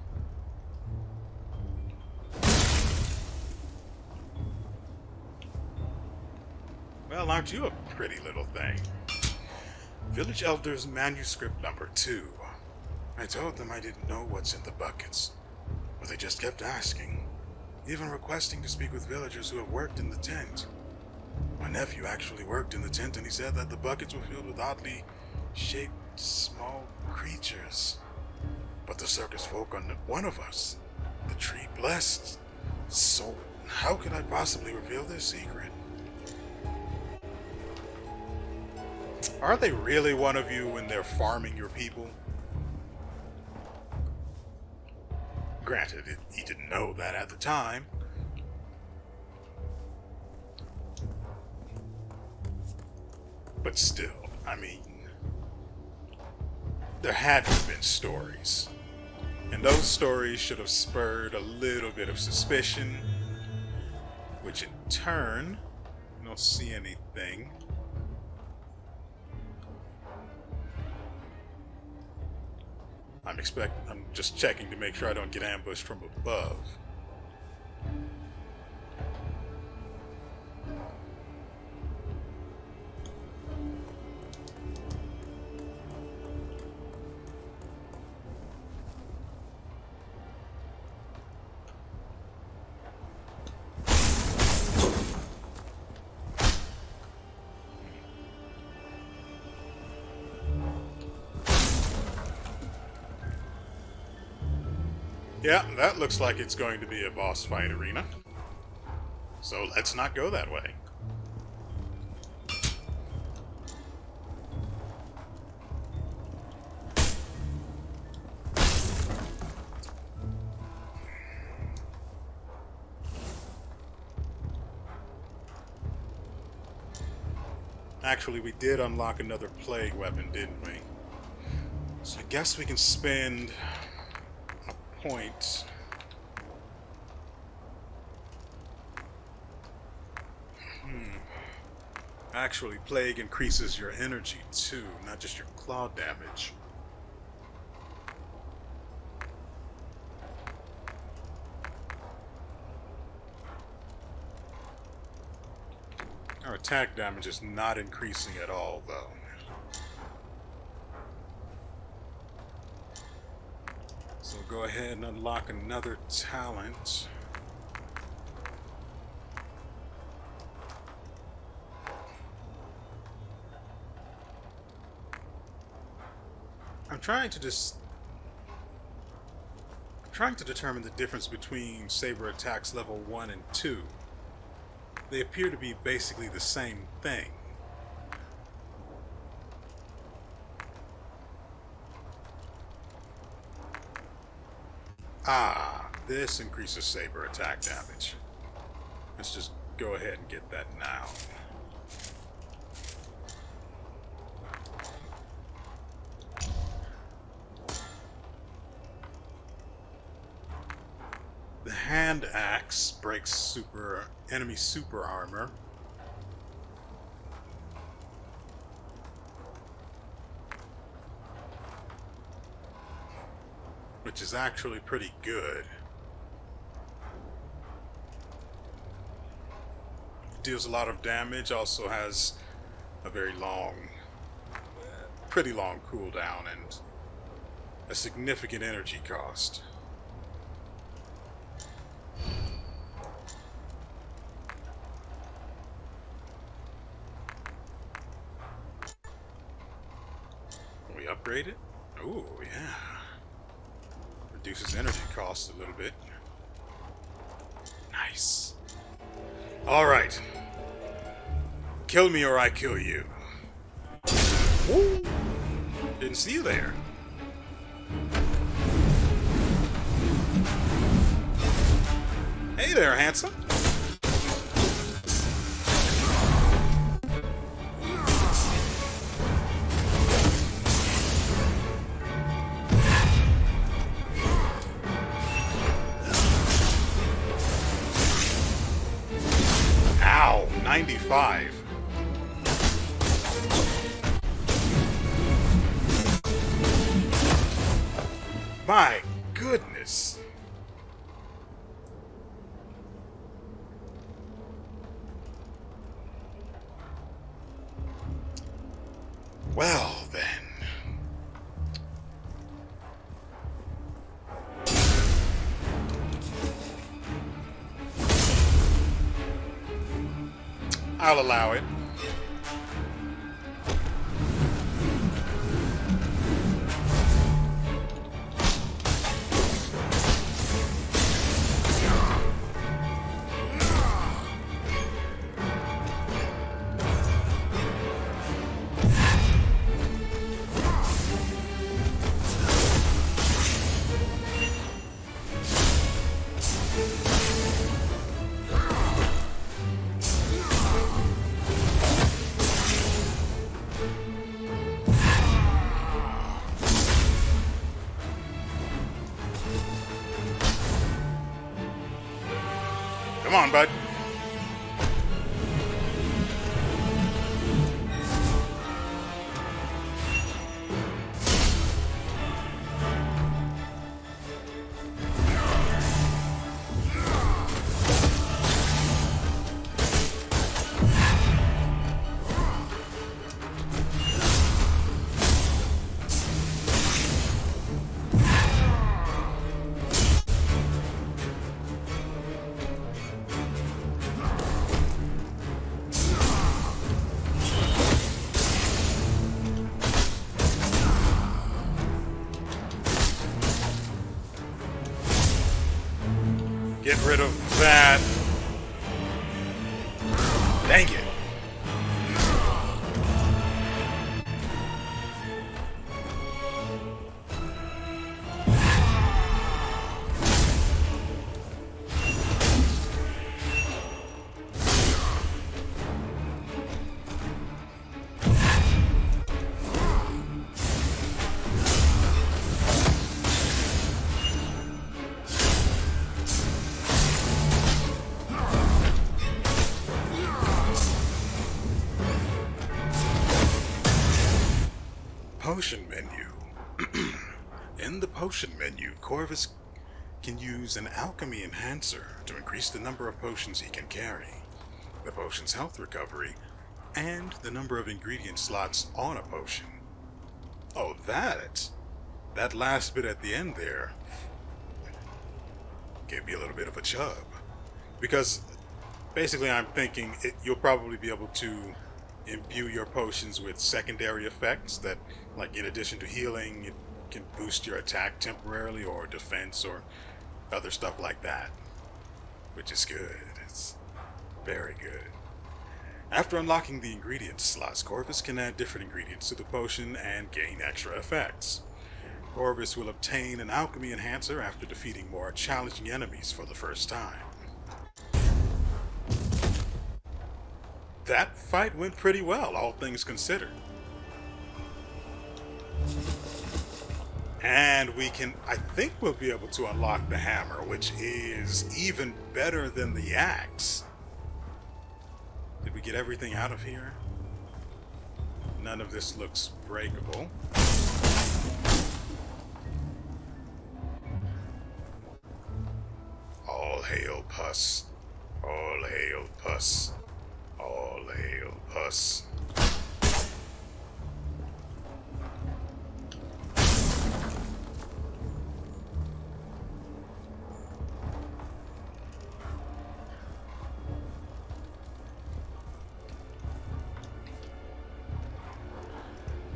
Well, aren't you a pretty little thing? Village Elders Manuscript number 2. I told them I didn't know what's in the buckets, but they just kept asking, even requesting to speak with villagers who have worked in the tent. My nephew actually worked in the tent, and he said that the buckets were filled with oddly shaped small creatures. But the circus folk are not one of us. The tree blessed. So how could I possibly reveal their secret? Are they really one of you when they're farming your people? Granted, he didn't know that at the time. But still, I mean, there had to have been stories. And those stories should have spurred a little bit of suspicion, which in turn, I don't see anything. I'm just checking to make sure I don't get ambushed from above. Yeah, that looks like it's going to be a boss fight arena. So let's not go that way. Actually, we did unlock another plague weapon, didn't we? So I guess we can spend point. Actually, plague increases your energy too, not just your claw damage. Our attack damage is not increasing at all, though. So go ahead and unlock another talent. I'm trying to determine the difference between saber attacks level 1 and 2. They appear to be basically the same thing. Ah, this increases saber attack damage. Let's just go ahead and get that now. hand axe breaks enemy super armor. Which is actually pretty good. Deals a lot of damage, also has a very pretty long cooldown and a significant energy cost. We upgrade it? Oh, yeah. Reduces energy cost a little bit. Nice. Alright. Kill me or I kill you. Ooh. Didn't see you there. Hey there, handsome. Ow, 95. My goodness. Well, then. I'll allow it. Come on, bud. Get rid of that. Dang it. Potion menu. In the potion menu, Corvus can use an alchemy enhancer to increase the number of potions he can carry, the potion's health recovery, and the number of ingredient slots on a potion. Oh, that last bit at the end there gave me a little bit of a chub. Because basically I'm thinking you'll probably be able to imbue your potions with secondary effects that, like, in addition to healing, it can boost your attack temporarily or defense or other stuff like that, which is good. It's very good. After unlocking the ingredient slots, Corvus can add different ingredients to the potion and gain extra effects. Corvus will obtain an alchemy enhancer after defeating more challenging enemies for the first time. That fight went pretty well, all things considered. And we can, I think we'll be able to unlock the hammer, which is even better than the axe. Did we get everything out of here? None of this looks breakable. All hail pus. All hail pus. All hail pus.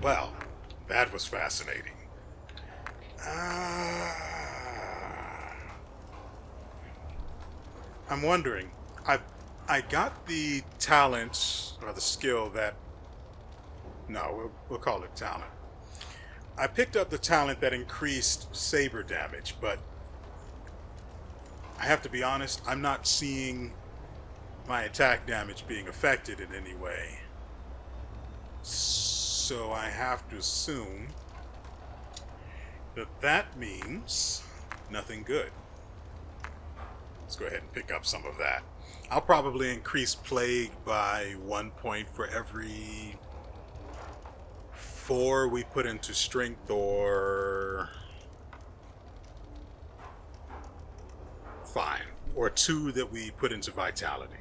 Well, that was fascinating. I'm wondering, I got the talent, or the skill that, no, we'll call it talent. I picked up the talent that increased saber damage, but I have to be honest, I'm not seeing my attack damage being affected in any way. So I have to assume that that means nothing good. Let's go ahead and pick up some of that. I'll probably increase plague by 1 point for every 4 we put into strength, or fine, or 2 that we put into vitality.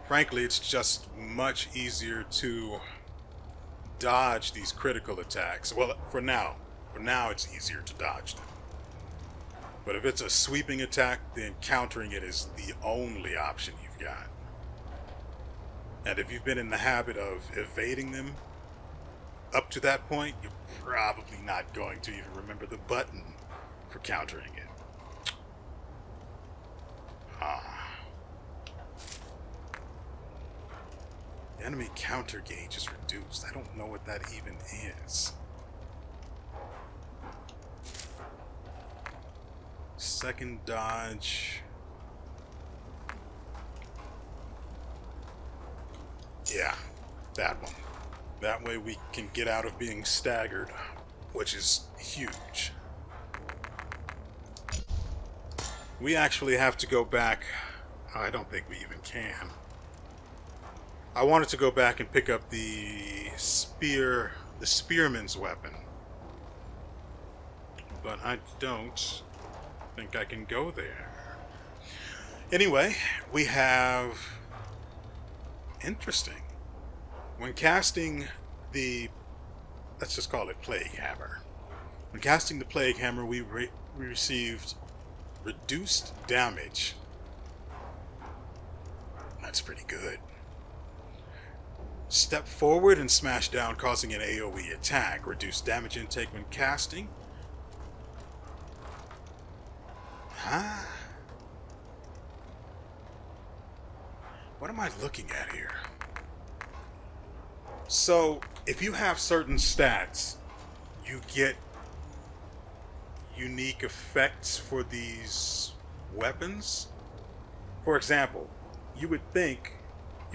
Frankly, it's just much easier to dodge these critical attacks. Well, for now it's easier to dodge them. But if it's a sweeping attack, then countering it is the only option you've got. And if you've been in the habit of evading them up to that point, you're probably not going to even remember the button for countering it. Enemy counter gauge is reduced. I don't know what that even is. Second dodge. Yeah, that one. That way we can get out of being staggered, which is huge. We actually have to go back. I don't think we even can. I wanted to go back and pick up the spearman's weapon. But I don't think I can go there. Anyway, we have... Interesting. When casting the... let's just call it Plague Hammer. When casting the Plague Hammer, we received reduced damage. That's pretty good. Step forward and smash down, causing an AoE attack. Reduce damage intake when casting. Huh? What am I looking at here? So, if you have certain stats, you get unique effects for these weapons. For example, you would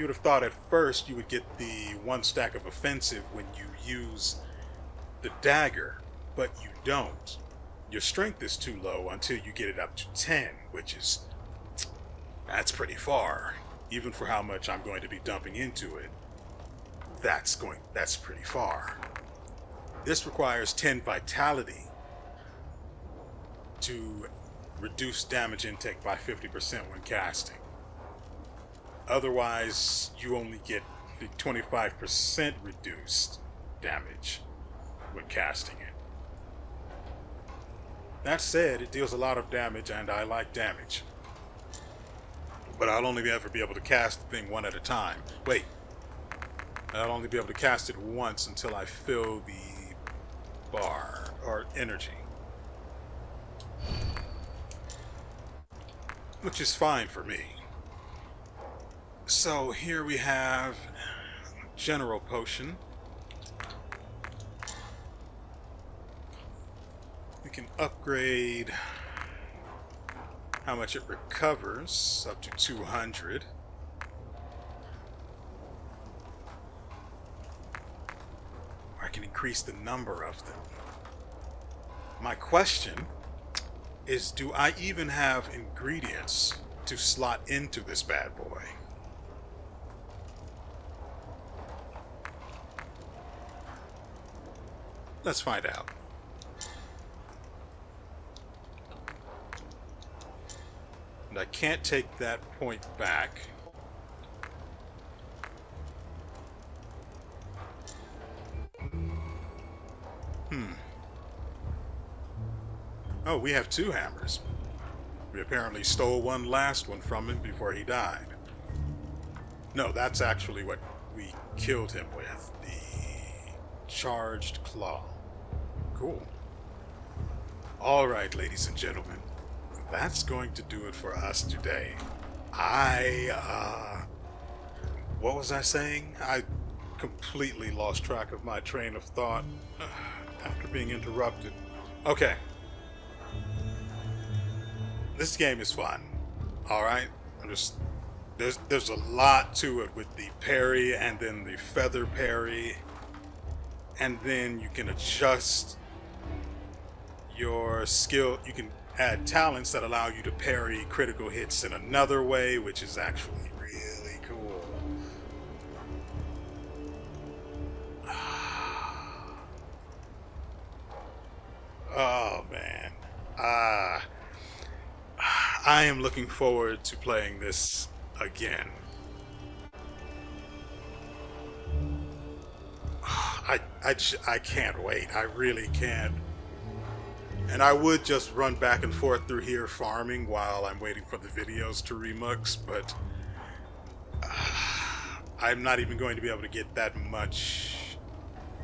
have thought at first you would get the 1 stack of offensive when you use the dagger, but you don't. Your strength is too low until you get it up to 10, that's pretty far. Even for how much I'm going to be dumping into it, that's pretty far. This requires 10 vitality to reduce damage intake by 50% when casting. Otherwise, you only get the 25% reduced damage when casting it. That said, it deals a lot of damage, and I like damage. But I'll only ever be able to cast the thing 1 at a time. Wait. I'll only be able to cast it once until I fill the bar, or energy. Which is fine for me. So here we have General Potion. We can upgrade how much it recovers, up to 200. Or I can increase the number of them. My question is, do I even have ingredients to slot into this bad boy? Let's find out. And I can't take that point back. Oh, we have 2 hammers. We apparently stole one last one from him before he died. No, that's actually what we killed him with. The charged claw. Cool. Alright, ladies and gentlemen. That's going to do it for us today. What was I saying? I completely lost track of my train of thought after being interrupted. Okay. This game is fun. Alright? There's a lot to it with the parry and then the feather parry. And then you can adjust your skill. You can add talents that allow you to parry critical hits in another way, which is actually really cool. Oh man. I am looking forward to playing this again. I can't wait. I really can't. And I would just run back and forth through here farming while I'm waiting for the videos to remux, but I'm not even going to be able to get that much,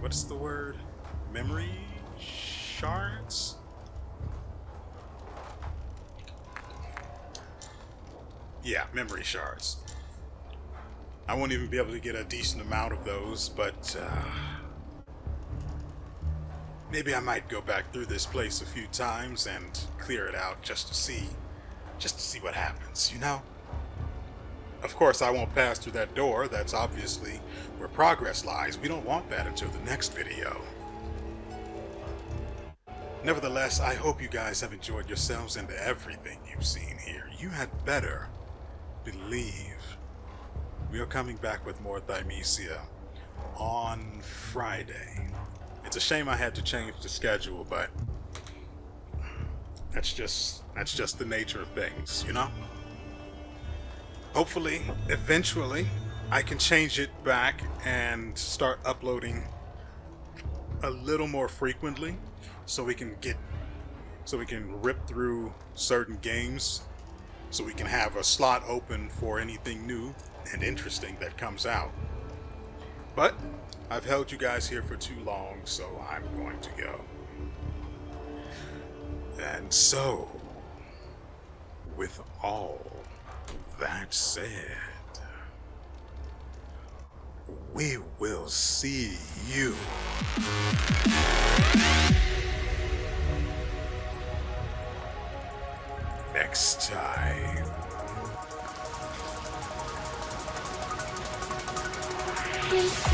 what's the word? Memory shards? Yeah, memory shards. I won't even be able to get a decent amount of those, but maybe I might go back through this place a few times and clear it out just to see what happens, you know? Of course, I won't pass through that door. That's obviously where progress lies. We don't want that until the next video. Nevertheless, I hope you guys have enjoyed yourselves and everything you've seen here. You had better believe we are coming back with more Thymesia on Friday. It's a shame I had to change the schedule, but that's just the nature of things, you know? Hopefully, eventually, I can change it back and start uploading a little more frequently so we can rip through certain games, so we can have a slot open for anything new and interesting that comes out. But I've held you guys here for too long, so I'm going to go. And so, with all that said, we will see you next time. Please